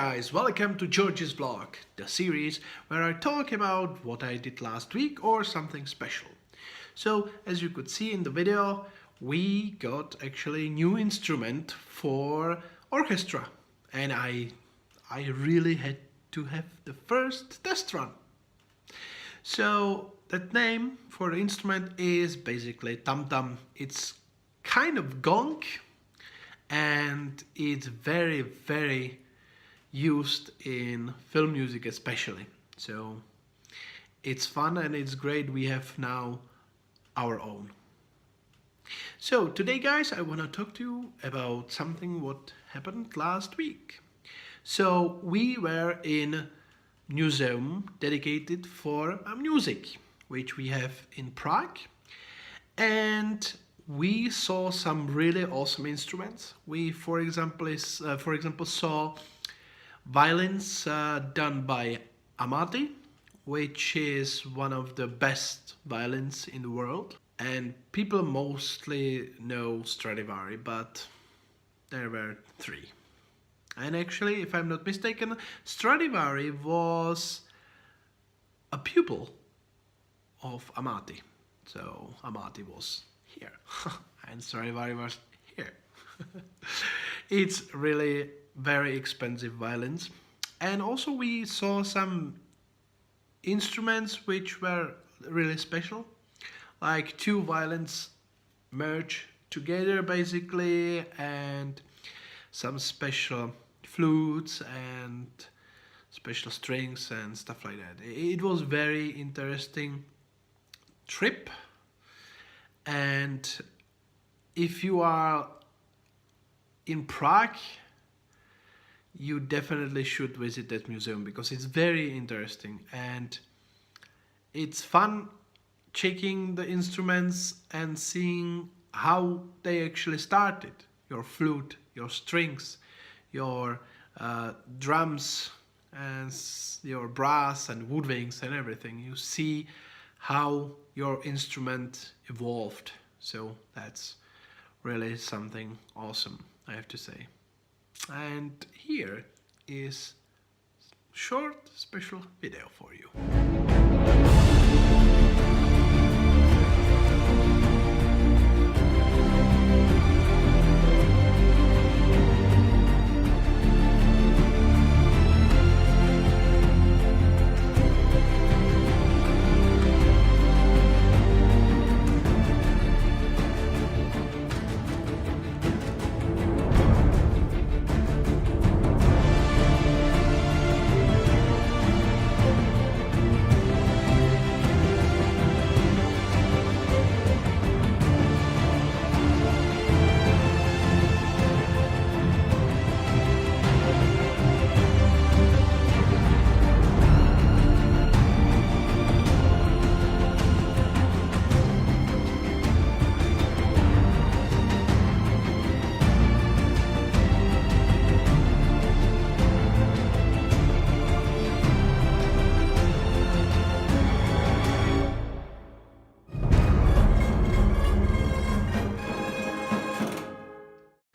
guys, welcome to George's Vlog, the series where I talk about what I did last week or something special. So, as you could see in the video, we got actually a new instrument for orchestra, and I really had to have the first test run. So that name for the instrument is basically tam-tam. It's kind of gong, and it's very used in film music especially. So it's fun and it's great. We have now our own. So today, guys, I want to talk to you about something what happened last week. So we were in museum dedicated for music, which we have in Prague, and we saw some really awesome instruments. We, for example, saw violins done by Amati, which is one of the best violins in the world. And people mostly know Stradivari, but there were three. And actually, if I'm not mistaken, Stradivari was a pupil of Amati. So Amati was here and Stradivari was here. It's really very expensive violins. And also we saw some instruments which were really special, like two violins merged together basically, and some special flutes and special strings and stuff like that. It was very interesting trip, and if you are in Prague, you definitely should visit that museum because it's very interesting and it's fun checking the instruments and seeing how they actually started. Your flute, your strings, your drums, and your brass and woodwinds and everything. You see how your instrument evolved. So that's really something awesome, I have to say. And here is short special video for you.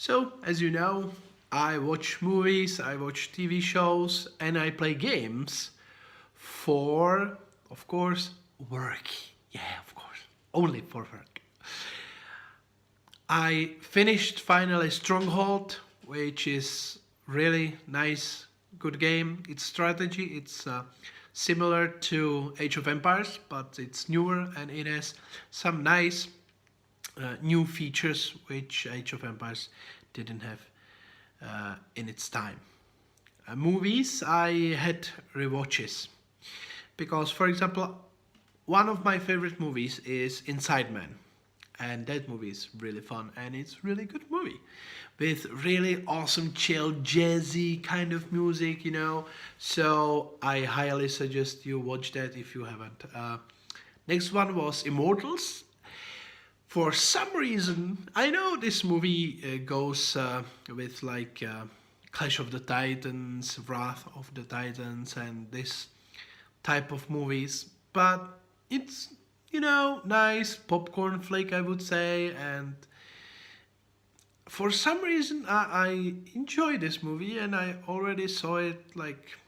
So, as you know, I watch movies, I watch TV shows, and I play games for, of course, work. Yeah, of course, only for work. I finished finally Stronghold, which is really nice, good game. It's strategy, it's similar to Age of Empires, but it's newer and it has some nice new features which Age of Empires didn't have in its time. Movies, I had rewatches because, for example, one of my favorite movies is Inside Man, and that movie is really fun and it's really good movie with really awesome chill jazzy kind of music, you know. So I highly suggest you watch that if you haven't. Next one was Immortals. For some reason, I know this movie goes with like Clash of the Titans, Wrath of the Titans, and this type of movies, but it's, you know, nice popcorn flick, I would say, and for some reason I enjoy this movie, and I already saw it like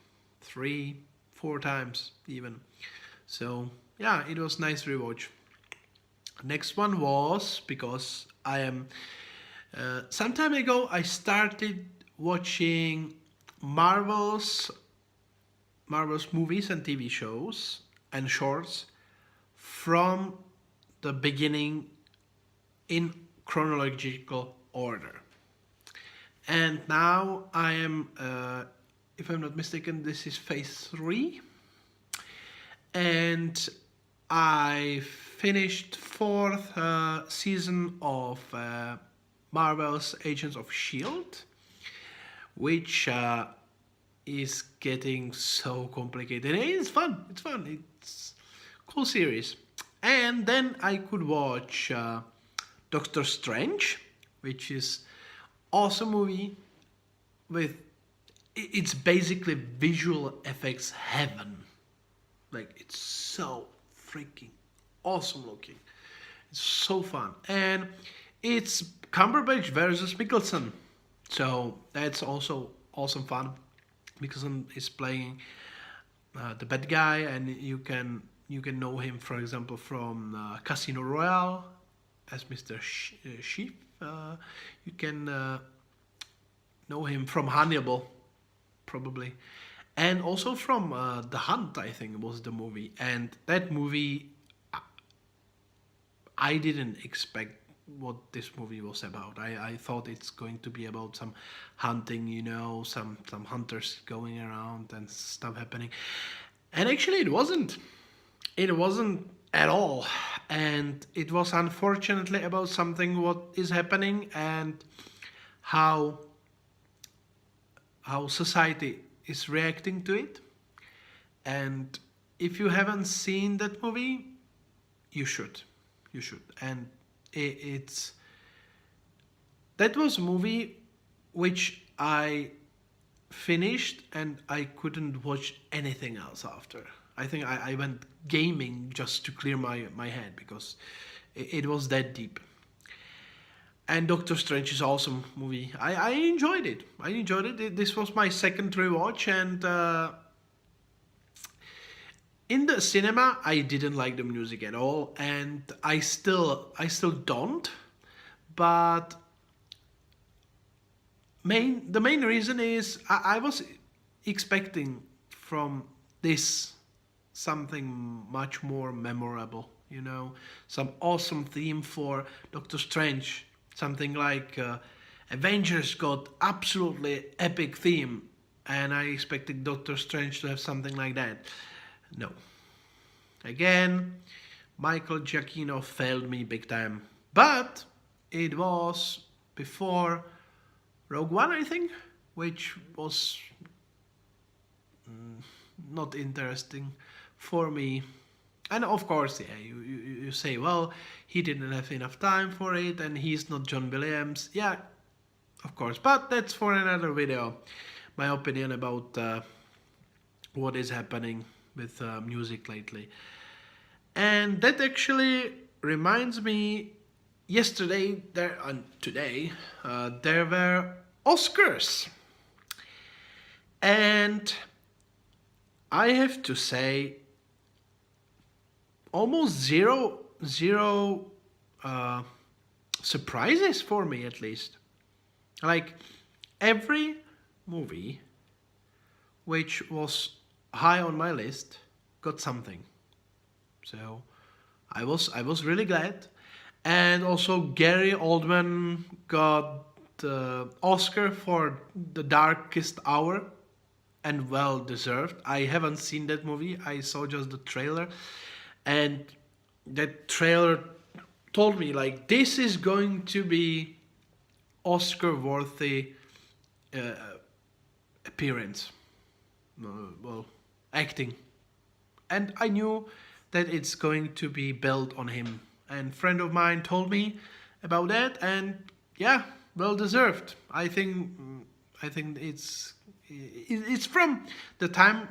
3, 4 times even. So yeah, it was nice rewatch. Next one was because I am some time ago I started watching Marvel's Marvel's movies and TV shows and shorts from the beginning in chronological order. And now I am, if I'm not mistaken, this is phase 3. And I finished 4th season of Marvel's Agents of S.H.I.E.L.D., which is getting so complicated. It's fun. It's fun. It's a cool series. And then I could watch Doctor Strange, which is awesome movie with it's basically visual effects heaven. Like it's so freaking awesome looking. It's so fun. And it's Cumberbatch versus Mickelson. So that's also awesome fun. Mickelson is playing the bad guy, and you can know him, for example, from Casino Royale as Mr. Sheep. You can know him from Hannibal, probably, and also from The Hunt, I think was the movie. And that movie, I didn't expect what this movie was about. I thought it's going to be about some hunting, some hunters going around and stuff happening. And actually it wasn't. It wasn't at all. And it was unfortunately about something what is happening and how society is reacting to it. And if you haven't seen that movie, you should. You should. And it's that was a movie which I finished and I couldn't watch anything else after. I think I went gaming just to clear my head because it was that deep. And Doctor Strange is awesome movie. I enjoyed it. This was my second rewatch, and in the cinema I didn't like the music at all, and I still don't. But the main reason is I was expecting from this something much more memorable, some awesome theme for Doctor Strange, something like Avengers got absolutely epic theme, and I expected Doctor Strange to have something like that. No. Again, Michael Giacchino failed me big time. But it was before Rogue One, I think, which was not interesting for me. And of course, yeah, you say, well, he didn't have enough time for it, and he's not John Williams. Yeah, of course, but that's for another video. My opinion about what is happening with music lately. And that actually reminds me, yesterday and today there were Oscars, and I have to say almost zero surprises for me, at least. Like every movie which was high on my list got something. So I was really glad. And also Gary Oldman got the Oscar for The Darkest Hour, and well deserved. I haven't seen that movie. I saw just the trailer, and that trailer told me like this is going to be Oscar worthy appearance. Well, acting. And I knew that it's going to be built on him. And a friend of mine told me about that, and yeah, well deserved. I think it's from the time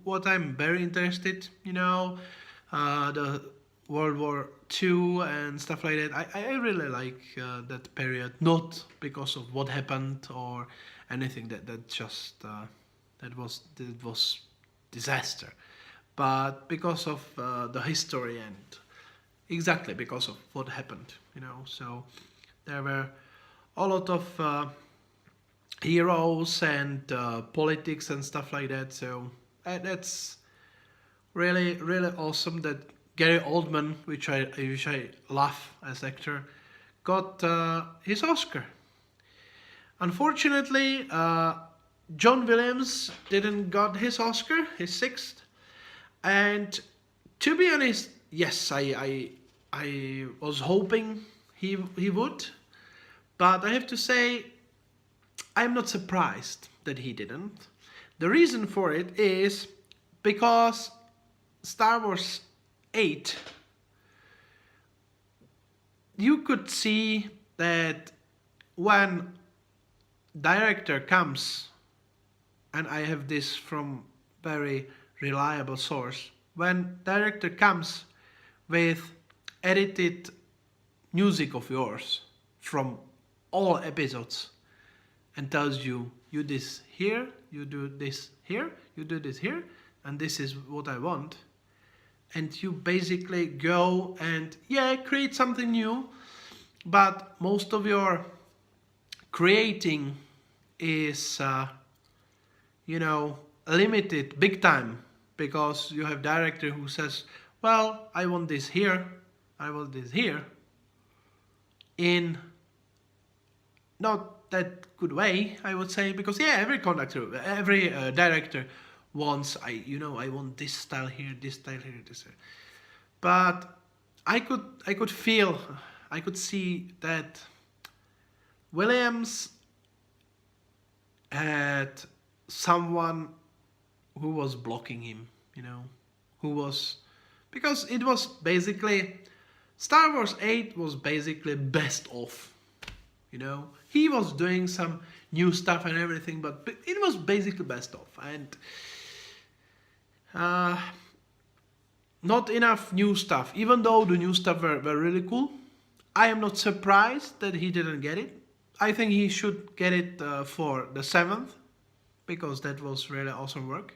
what I'm very interested. The World War II and stuff like that. I really like that period, not because of what happened or anything that just that was disaster, but because of the history and exactly because of what happened. So there were a lot of heroes and politics and stuff like that. So that's really awesome that Gary Oldman, which I love as actor, got his Oscar. Unfortunately, John Williams didn't got his Oscar, his sixth. And to be honest, yes, I was hoping he would, but I have to say I'm not surprised that he didn't. The reason for it is because Star Wars 8, you could see that when director comes, and I have this from very reliable source, when director comes with edited music of yours from all episodes and tells you this here, you do this here, you do this here, and this is what I want, and you basically go and create something new, but most of your creating is limited big time, because you have director who says, well, I want this here, I want this here, in not that good way, I would say, because every conductor, every director wants, I want this style here, this style here, this here. But I could feel, I could see that Williams had someone who was blocking him, who was, because it was basically, Star Wars 8 was basically best of, he was doing some new stuff and everything, but it was basically best of, and not enough new stuff, even though the new stuff were really cool. I am not surprised that he didn't get it. I think he should get it for the 7th, because that was really awesome work.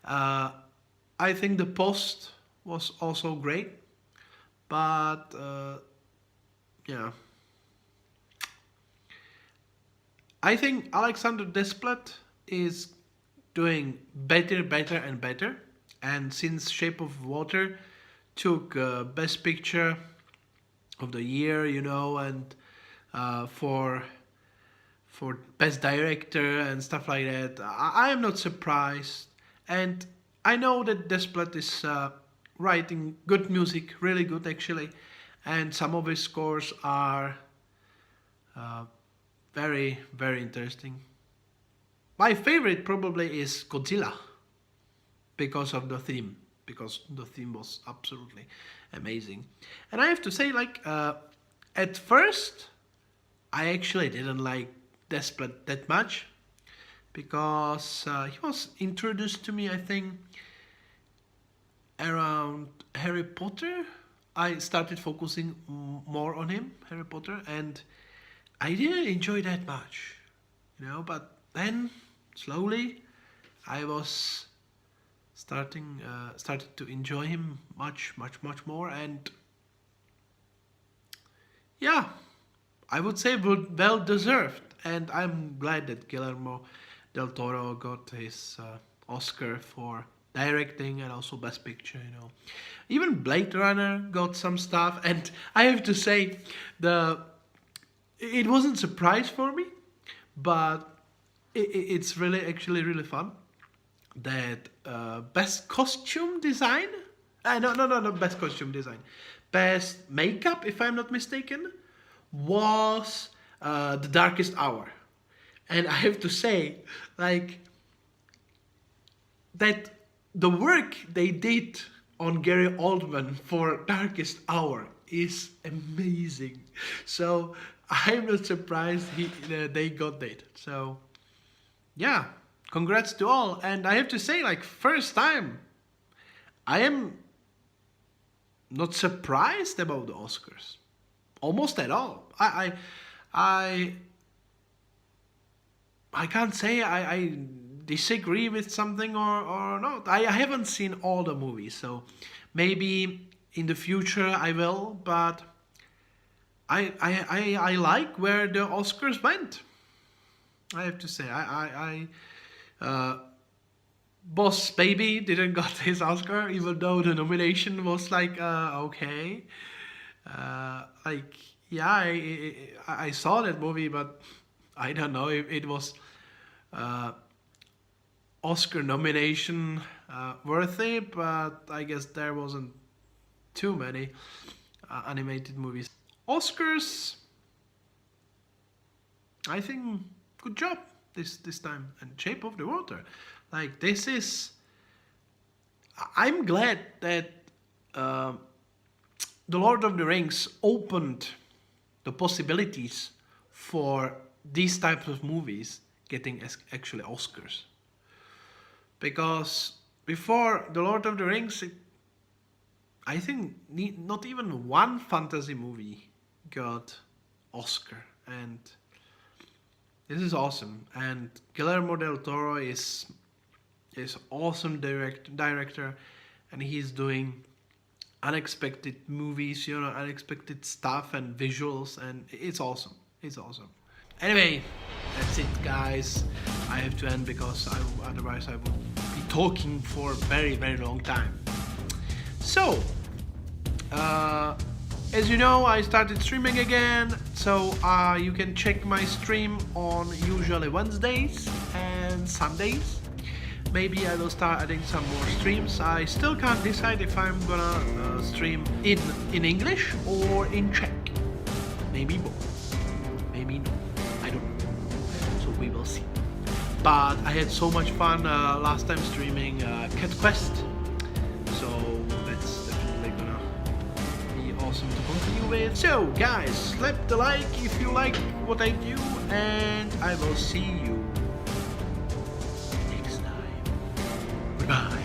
I think the post was also great, but I think Alexander Desplat is doing better and better, and since Shape of Water took Best Picture of the year, and for Best Director and stuff like that, I am not surprised. And I know that Desplat is writing good music, really good actually, and some of his scores are very, very interesting. My favorite probably is Godzilla, because of the theme, because the theme was absolutely amazing. And I have to say, at first, I actually didn't like Desplat that much, because he was introduced to me, I think, around Harry Potter. I started focusing more on him, Harry Potter, and I didn't enjoy that much, but then slowly I was started to enjoy him much more, and I would say well deserved, and I'm glad that Guillermo del Toro got his Oscar for directing and also Best Picture. Even Blade Runner got some stuff, and I have to say it wasn't a surprise for me, but it's really actually really fun that best costume design, no, best costume design, best makeup, if I'm not mistaken, was The Darkest Hour. And I have to say, that the work they did on Gary Oldman for Darkest Hour is amazing. So I'm not surprised they got that. So congrats to all. And I have to say, first time, I am not surprised about the Oscars, almost at all. I can't say I disagree with something or not. I haven't seen all the movies, so maybe in the future I will, but I like where the Oscars went. I have to say, Boss Baby didn't got his Oscar, even though the nomination was like okay. Like yeah, I saw that movie, but I don't know if it was Oscar nomination worthy. But I guess there wasn't too many animated movies. Oscars, I think, good job this time. And Shape of the Water, like this is. I'm glad that The Lord of the Rings opened the possibilities for these types of movies getting actually Oscars. Because before The Lord of the Rings, I think not even one fantasy movie got Oscar, and this is awesome. And Guillermo del Toro is awesome director, and he's doing unexpected movies, you know, unexpected stuff and visuals, and it's awesome. It's awesome. Anyway, that's it, guys. I have to end because otherwise I would be talking for a very long time. So, as you know, I started streaming again, so you can check my stream on usually Wednesdays and Sundays. Maybe I will start adding some more streams. I still can't decide if I'm gonna stream in English or in Czech. Maybe both. Maybe no. I don't know. So we will see. But I had so much fun last time streaming Cat Quest. So that's definitely gonna be awesome to continue with. So guys, slap the like if you like what I do, and I will see you next time. Goodbye.